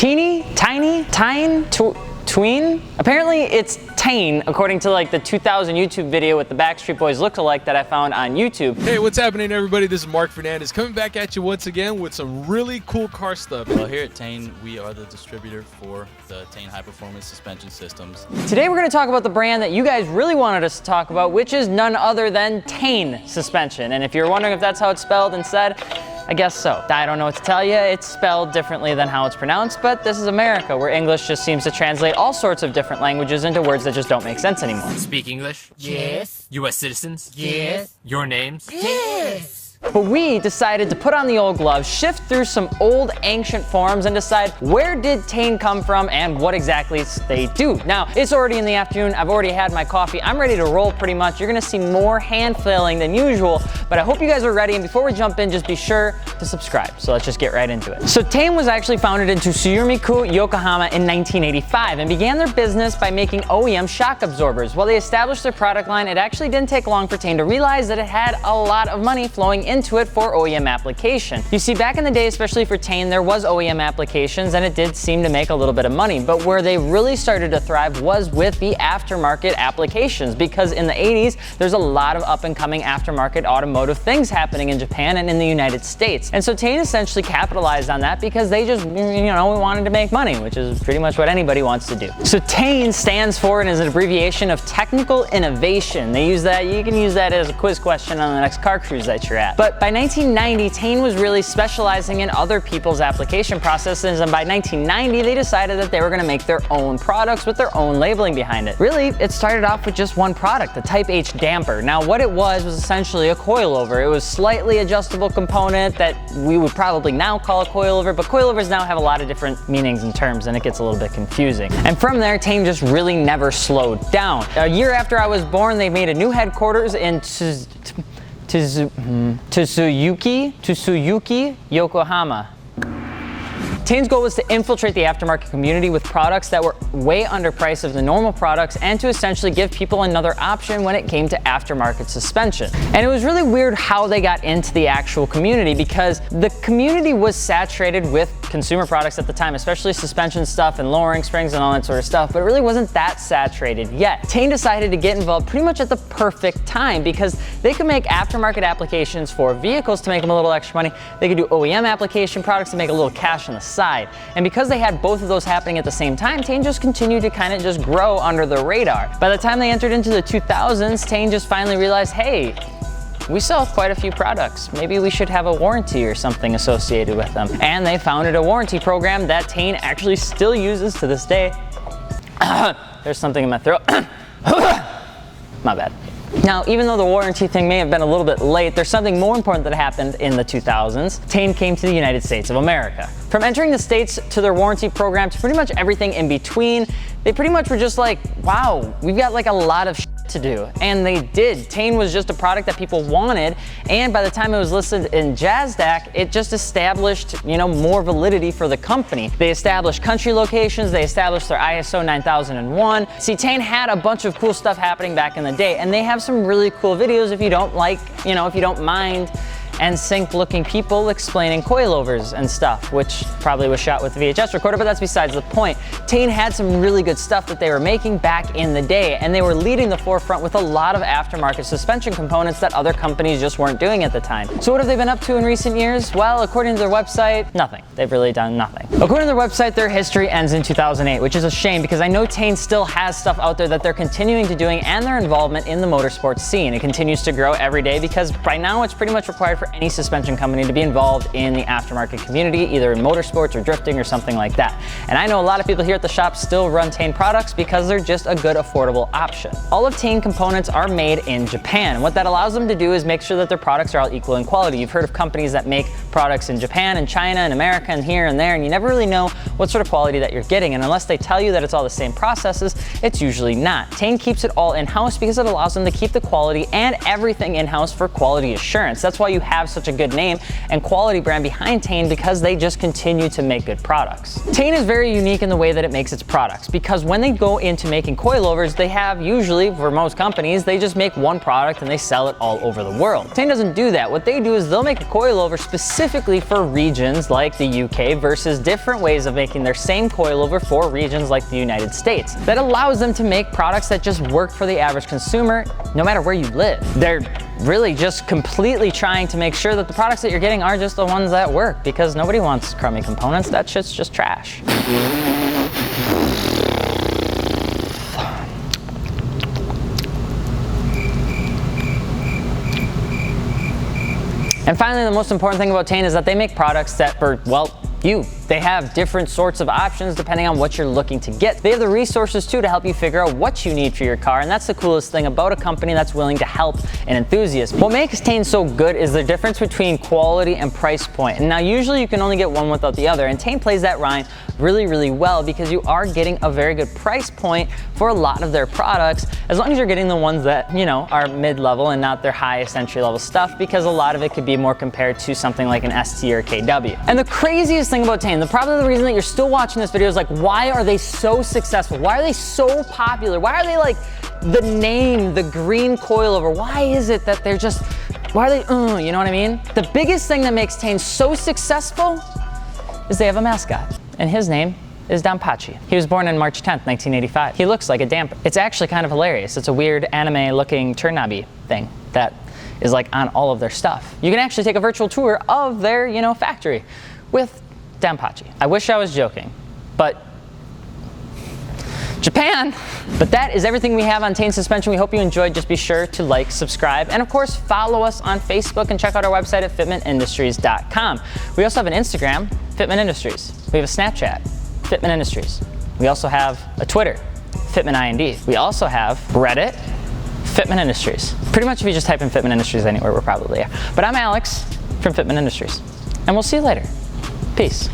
Tein, Tween? Apparently it's Tein, according to like the 2000 YouTube video with the Backstreet Boys look-alike that I found on YouTube. Hey, what's happening, everybody? This is Mark Fernandez coming back at you once again with some really cool car stuff. Well, here at Tein, we are the distributor for the Tein high-performance suspension systems. Today we're going to talk about the brand that you guys really wanted us to talk about, which is none other than Tein suspension. And if you're wondering if that's how it's spelled and said, I guess so. I don't know what to tell you. It's spelled differently than how it's pronounced, but this is America, where English just seems to translate all sorts of different languages into words that just don't make sense anymore. Speak English? Yes. U.S. citizens? Yes. Your names? Yes. But we decided to put on the old gloves, shift through some old ancient forums, and decide where did Tein come from and what exactly they do. Now, it's already in the afternoon. I've already had my coffee. I'm ready to roll pretty much. You're gonna see more hand flailing than usual, but I hope you guys are ready. And before we jump in, just be sure to subscribe. So let's just get right into it. So Tein was actually founded in Tsurumiku, Yokohama in 1985 and began their business by making OEM shock absorbers. While they established their product line, it actually didn't take long for Tein to realize that it had a lot of money flowing into it for OEM application. You see, back in the day, especially for Tein, there was OEM applications and it did seem to make a little bit of money, but where they really started to thrive was with the aftermarket applications, because in the 80s, there's a lot of up and coming aftermarket automotive things happening in Japan and in the United States. And so Tein essentially capitalized on that because they just, wanted to make money, which is pretty much what anybody wants to do. So Tein stands for and is an abbreviation of technical innovation. They use that, you can use that as a quiz question on the next car cruise that you're at. But by 1990, Tein was really specializing in other people's application processes, and by 1990, they decided that they were gonna make their own products with their own labeling behind it. Really, it started off with just one product, the Type H damper. Now, what it was essentially a coilover. It was slightly adjustable component that we would probably now call a coilover, but coilovers now have a lot of different meanings and terms, and it gets a little bit confusing. And from there, Tein just really never slowed down. A year after I was born, they made a new headquarters in Tsuyuki, Yokohama. Tein's goal was to infiltrate the aftermarket community with products that were way underpriced of the normal products and to essentially give people another option when it came to aftermarket suspension. And it was really weird how they got into the actual community, because the community was saturated with consumer products at the time, especially suspension stuff and lowering springs and all that sort of stuff, but it really wasn't that saturated yet. Tein decided to get involved pretty much at the perfect time, because they could make aftermarket applications for vehicles to make them a little extra money. They could do OEM application products to make a little cash on the side. And because they had both of those happening at the same time, Tein just continued to kind of just grow under the radar. By the time they entered into the 2000s, Tein just finally realized, hey, we sell quite a few products. Maybe we should have a warranty or something associated with them. And they founded a warranty program that Tein actually still uses to this day. There's something in my throat. My bad. Now, even though the warranty thing may have been a little bit late, there's something more important that happened in the 2000s. Tein came to the United States of America. From entering the States to their warranty program to pretty much everything in between, they pretty much were just like, wow, we've got like a lot of to do. And they did. Tein was just a product that people wanted, and by the time it was listed in JASDAQ, it just established, more validity for the company. They established country locations, they established their ISO 9001. See, Tein had a bunch of cool stuff happening back in the day, and they have some really cool videos if you don't if you don't mind NSYNC looking people explaining coilovers and stuff, which probably was shot with the VHS recorder, but that's besides the point. Tein had some really good stuff that they were making back in the day, and they were leading the forefront with a lot of aftermarket suspension components that other companies just weren't doing at the time. So what have they been up to in recent years? Well, according to their website, nothing. They've really done nothing. According to their website, their history ends in 2008, which is a shame because I know Tein still has stuff out there that they're continuing to doing, and their involvement in the motorsports scene. It continues to grow every day because by now it's pretty much required for any suspension company to be involved in the aftermarket community, either in motorsports or drifting or something like that. And I know a lot of people here at the shop still run Tein products because they're just a good affordable option. All of Tein components are made in Japan, and what that allows them to do is make sure that their products are all equal in quality. You've heard of companies that make products in Japan and China and America and here and there, and you never really know what sort of quality that you're getting, and unless they tell you that it's all the same processes, it's usually not. Tein keeps it all in-house because it allows them to keep the quality and everything in-house for quality assurance. That's why you have have such a good name and quality brand behind Tein because they just continue to make good products. Tein is very unique in the way that it makes its products, because when they go into making coilovers, they have usually, for most companies, they just make one product and they sell it all over the world. Tein doesn't do that. What they do is they'll make a coilover specifically for regions like the UK versus different ways of making their same coilover for regions like the United States. That allows them to make products that just work for the average consumer no matter where you live. They're really just completely trying to make sure that the products that you're getting are just the ones that work, because nobody wants crummy components. That shit's just trash. And finally, the most important thing about Tein is that they make products that for, well, you. They have different sorts of options depending on what you're looking to get. They have the resources too to help you figure out what you need for your car, and that's the coolest thing about a company that's willing to help an enthusiast. What makes Tein so good is the difference between quality and price point. And now usually you can only get one without the other, and Tein plays that line really, really well because you are getting a very good price point for a lot of their products, as long as you're getting the ones that, you know, are mid-level and not their highest entry-level stuff, because a lot of it could be more compared to something like an ST or KW. And the craziest thing about Tein, probably the reason that you're still watching this video is like, why are they so successful? Why are they so popular? Why are they like the name, the green coilover? Why is it that they're just, why are they, you know what I mean? The biggest thing that makes Tein so successful is they have a mascot, and his name is Danpachi. He was born on March 10th, 1985. He looks like a damper. It's actually kind of hilarious. It's a weird anime-looking turnabi thing that is like on all of their stuff. You can actually take a virtual tour of their, you know, factory with Danpachi. I wish I was joking, but Japan. But that is everything we have on Tein suspension. We hope you enjoyed. Just be sure to like, subscribe, and of course follow us on Facebook and check out our website at fitmentindustries.com. We also have an Instagram, Fitment Industries. We have a Snapchat, Fitment Industries. We also have a Twitter, Fitment IND. We also have Reddit, Fitment Industries. Pretty much if you just type in Fitment Industries anywhere, we're probably there. But I'm Alex from Fitment Industries, and we'll see you later. Peace.